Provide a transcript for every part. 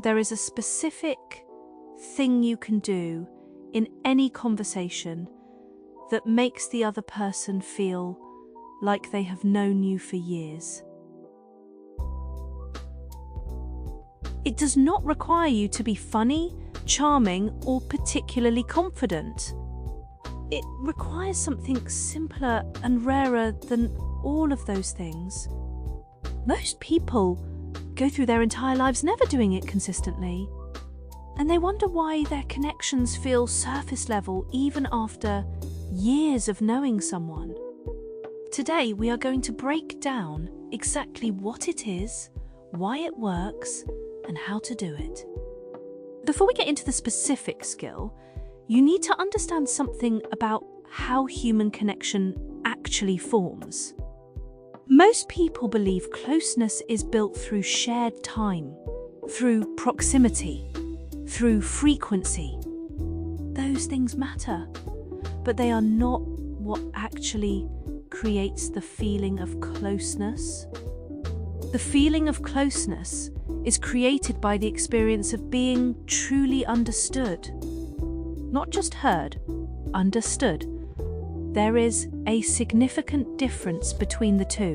There is a specific thing you can do in any conversation that makes the other person feel like they have known you for years. It does not require you to be funny, charming, or particularly confident. It requires something simpler and rarer than all of those things. Most people go through their entire lives never doing it consistently, and they wonder why their connections feel surface level even after years of knowing someone. Today, we are going to break down exactly what it is, why it works, and how to do it. Before we get into the specific skill, you need to understand something about how human connection actually forms. Most people believe closeness is built through shared time, through proximity, through frequency. Those things matter, but they are not what actually creates the feeling of closeness. The feeling of closeness is created by the experience of being truly understood. Not just heard, understood. There is a significant difference between the two.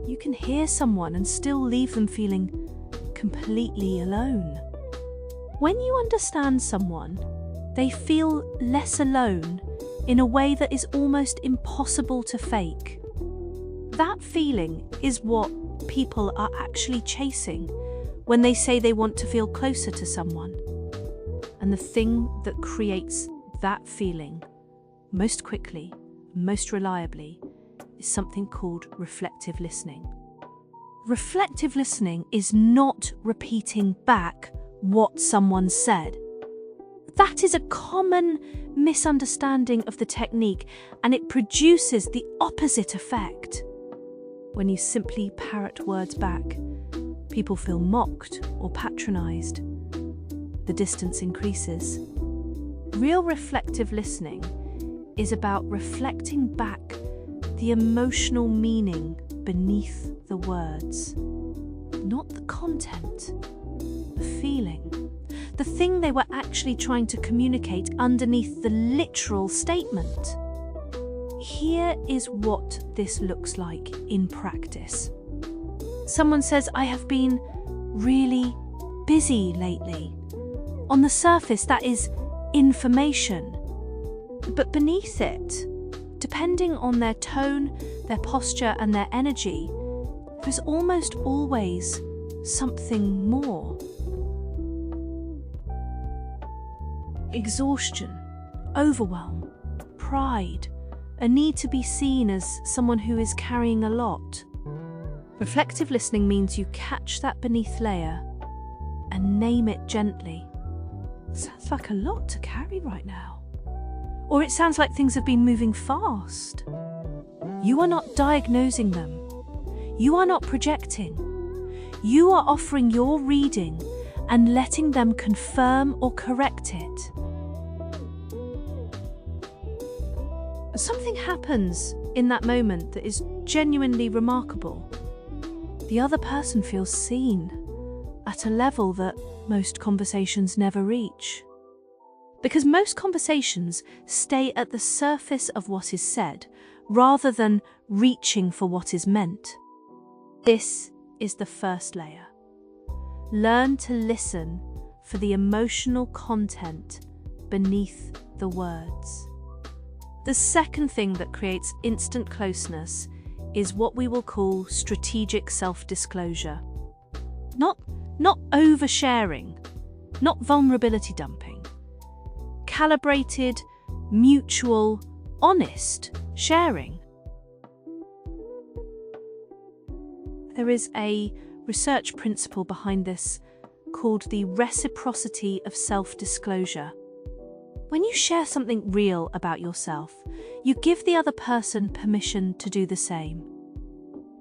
You can hear someone and still leave them feeling completely alone. When you understand someone, they feel less alone in a way that is almost impossible to fake. That feeling is what people are actually chasing when they say they want to feel closer to someone. And the thing that creates that feeling most quickly, most reliably, is something called reflective listening. Reflective listening is not repeating back what someone said. That is a common misunderstanding of the technique, and it produces the opposite effect. When you simply parrot words back, people feel mocked or patronized. The distance increases. Real reflective listening is about reflecting back the emotional meaning beneath the words, not the content, the feeling, the thing they were actually trying to communicate underneath the literal statement. Here is what this looks like in practice. Someone says, "I have been really busy lately." On the surface, that is information. But beneath it, depending on their tone, their posture, and their energy, there's almost always something more. Exhaustion, overwhelm, pride, a need to be seen as someone who is carrying a lot. Reflective listening means you catch that beneath layer and name it gently. Sounds like a lot to carry right now. Or it sounds like things have been moving fast. You are not diagnosing them. You are not projecting. You are offering your reading and letting them confirm or correct it. Something happens in that moment that is genuinely remarkable. The other person feels seen at a level that most conversations never reach. Because most conversations stay at the surface of what is said, rather than reaching for what is meant. This is the first layer. Learn to listen for the emotional content beneath the words. The second thing that creates instant closeness is what we will call strategic self-disclosure. Not oversharing, not vulnerability dumping. Calibrated, mutual, honest sharing. There is a research principle behind this called the reciprocity of self-disclosure. When you share something real about yourself, you give the other person permission to do the same.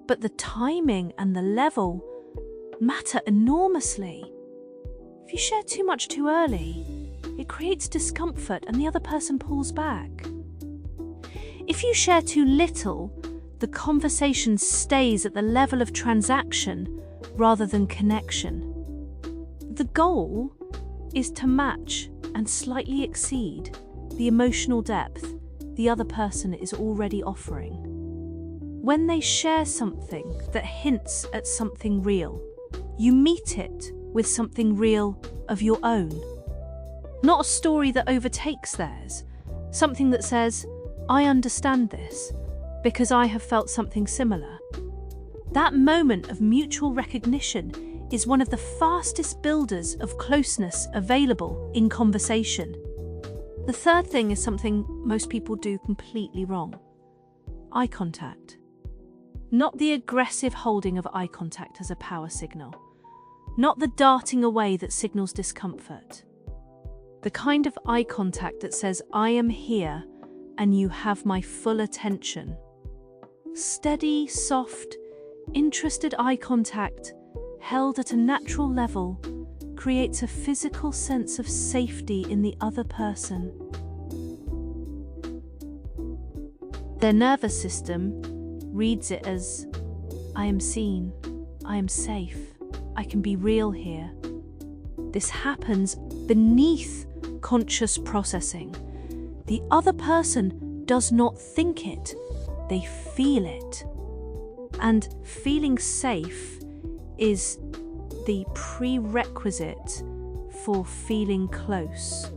But the timing and the level matter enormously. If you share too much too early, it creates discomfort and the other person pulls back. If you share too little, the conversation stays at the level of transaction rather than connection. The goal is to match and slightly exceed the emotional depth the other person is already offering. When they share something that hints at something real, you meet it with something real of your own. Not a story that overtakes theirs, something that says, I understand this because I have felt something similar. That moment of mutual recognition is one of the fastest builders of closeness available in conversation. The third thing is something most people do completely wrong: eye contact. Not the aggressive holding of eye contact as a power signal. Not the darting away that signals discomfort. The kind of eye contact that says, I am here and you have my full attention. Steady, soft, interested eye contact, held at a natural level, creates a physical sense of safety in the other person. Their nervous system reads it as, I am seen, I am safe, I can be real here. This happens beneath conscious processing. The other person does not think it, they feel it. And feeling safe is the prerequisite for feeling close.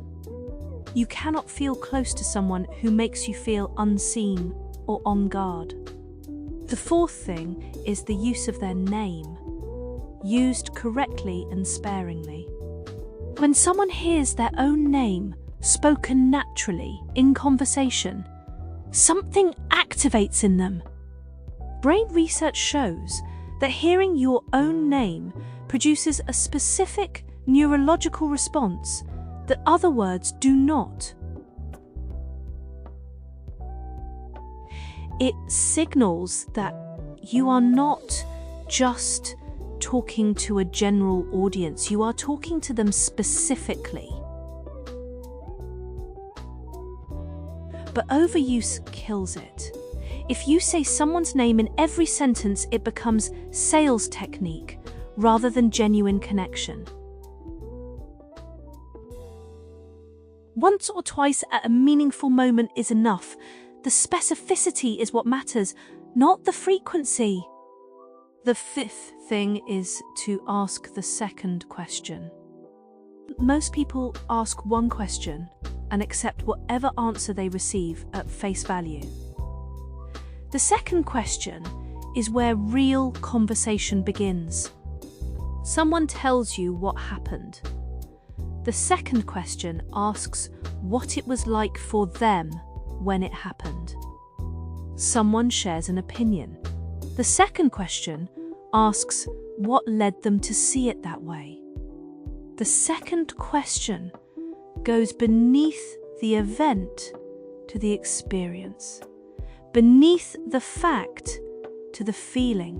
You cannot feel close to someone who makes you feel unseen or on guard. The fourth thing is the use of their name, used correctly and sparingly. When someone hears their own name spoken naturally in conversation, something activates in them. Brain research shows that hearing your own name produces a specific neurological response that other words do not. It signals that you are not just talking to a general audience, you are talking to them specifically. But overuse kills it. If you say someone's name in every sentence, it becomes sales technique rather than genuine connection. Once or twice at a meaningful moment is enough. The specificity is what matters, not the frequency. The fifth thing is to ask the second question. Most people ask one question and accept whatever answer they receive at face value. The second question is where real conversation begins. Someone tells you what happened. The second question asks what it was like for them when it happened. Someone shares an opinion. The second question asks what led them to see it that way. The second question goes beneath the event to the experience, beneath the fact to the feeling.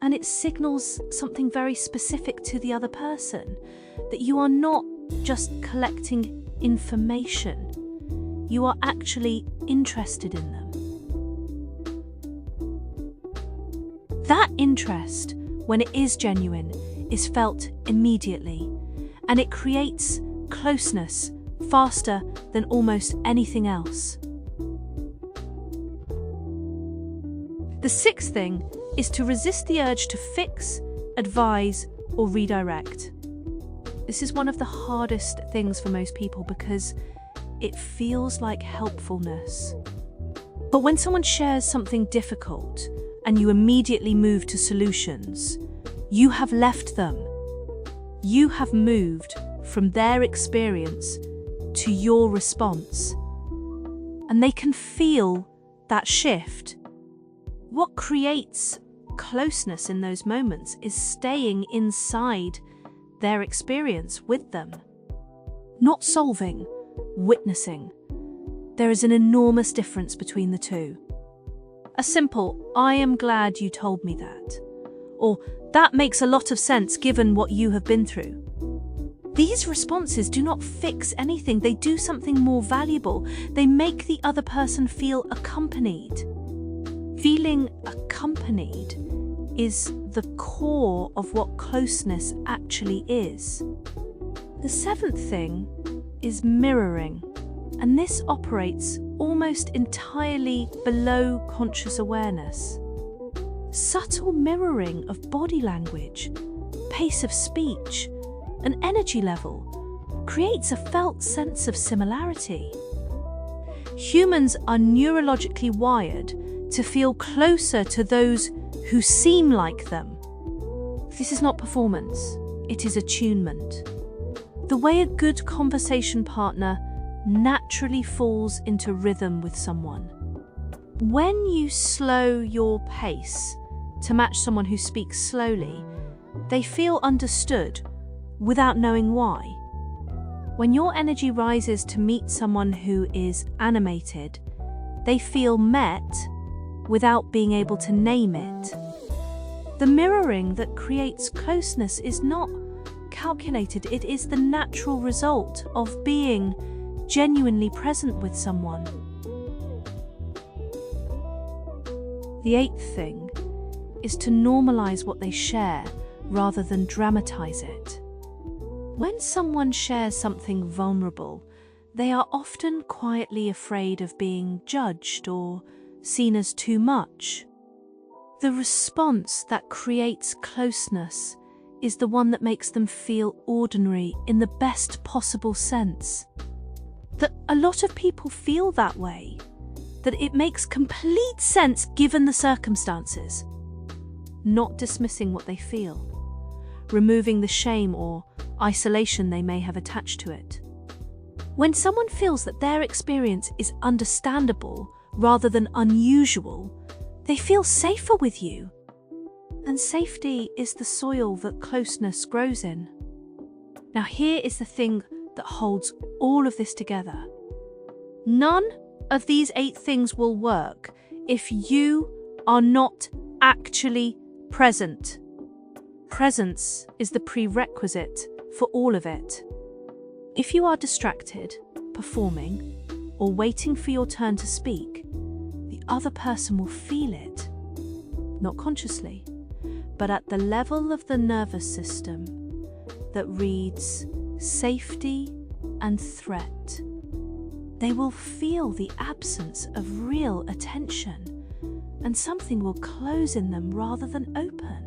And it signals something very specific to the other person, that you are not just collecting information, you are actually interested in them. That interest, when it is genuine, is felt immediately, and it creates closeness faster than almost anything else. The sixth thing is to resist the urge to fix, advise, or redirect. This is one of the hardest things for most people because it feels like helpfulness. But when someone shares something difficult and you immediately move to solutions, you have left them. You have moved from their experience to your response. And they can feel that shift. What creates closeness in those moments is staying inside their experience with them. Not solving, witnessing. There is an enormous difference between the two. A simple, I am glad you told me that, or that makes a lot of sense given what you have been through. These responses do not fix anything, they do something more valuable. They make the other person feel accompanied. Feeling accompanied is the core of what closeness actually is. The seventh thing is mirroring, and this operates almost entirely below conscious awareness. Subtle mirroring of body language, pace of speech, and energy level creates a felt sense of similarity. Humans are neurologically wired to feel closer to those who seem like them. This is not performance, it is attunement. The way a good conversation partner naturally falls into rhythm with someone. When you slow your pace to match someone who speaks slowly, they feel understood without knowing why. When your energy rises to meet someone who is animated, they feel met without being able to name it. The mirroring that creates closeness is not calculated, it is the natural result of being genuinely present with someone. The eighth thing is to normalize what they share rather than dramatize it. When someone shares something vulnerable, they are often quietly afraid of being judged or seen as too much. The response that creates closeness is the one that makes them feel ordinary in the best possible sense. That a lot of people feel that way, that it makes complete sense given the circumstances. Not dismissing what they feel, removing the shame or isolation they may have attached to it. When someone feels that their experience is understandable rather than unusual, they feel safer with you. And safety is the soil that closeness grows in. Now here is the thing that holds all of this together. None of these 8 things will work if you are not actually present. Presence is the prerequisite for all of it. If you are distracted, performing, or waiting for your turn to speak, the other person will feel it, not consciously, but at the level of the nervous system that reads safety and threat. They will feel the absence of real attention, and something will close in them rather than open.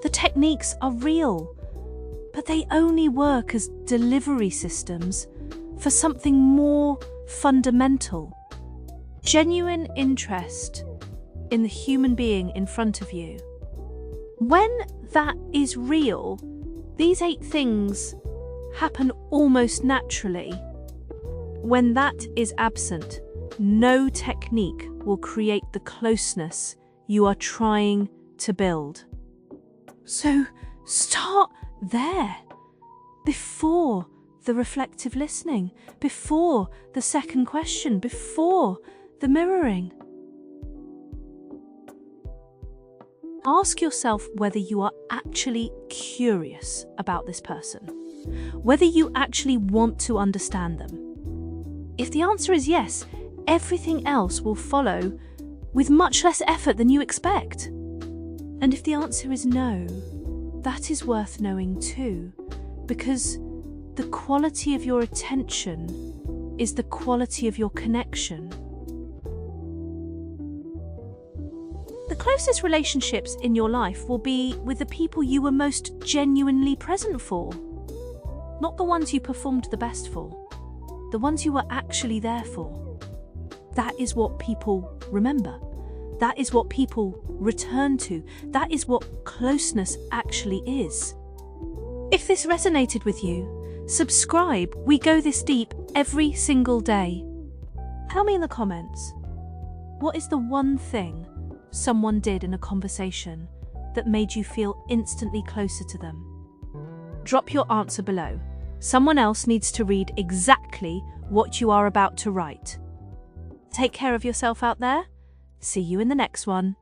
The techniques are real, but they only work as delivery systems for something more fundamental. Genuine interest in the human being in front of you. When that is real, these 8 things happen almost naturally. When that is absent, no technique will create the closeness you are trying to build. So start there, before the reflective listening, before the second question, before the mirroring. Ask yourself whether you are actually curious about this person, whether you actually want to understand them. If the answer is yes, everything else will follow with much less effort than you expect. And if the answer is no, that is worth knowing too, because the quality of your attention is the quality of your connection. The closest relationships in your life will be with the people you were most genuinely present for, not the ones you performed the best for, the ones you were actually there for. That is what people remember. That is what people return to. That is what closeness actually is. If this resonated with you, subscribe. We go this deep every single day. Tell me in the comments, what is the one thing someone did in a conversation that made you feel instantly closer to them? Drop your answer below. Someone else needs to read exactly what you are about to write. Take care of yourself out there. See you in the next one.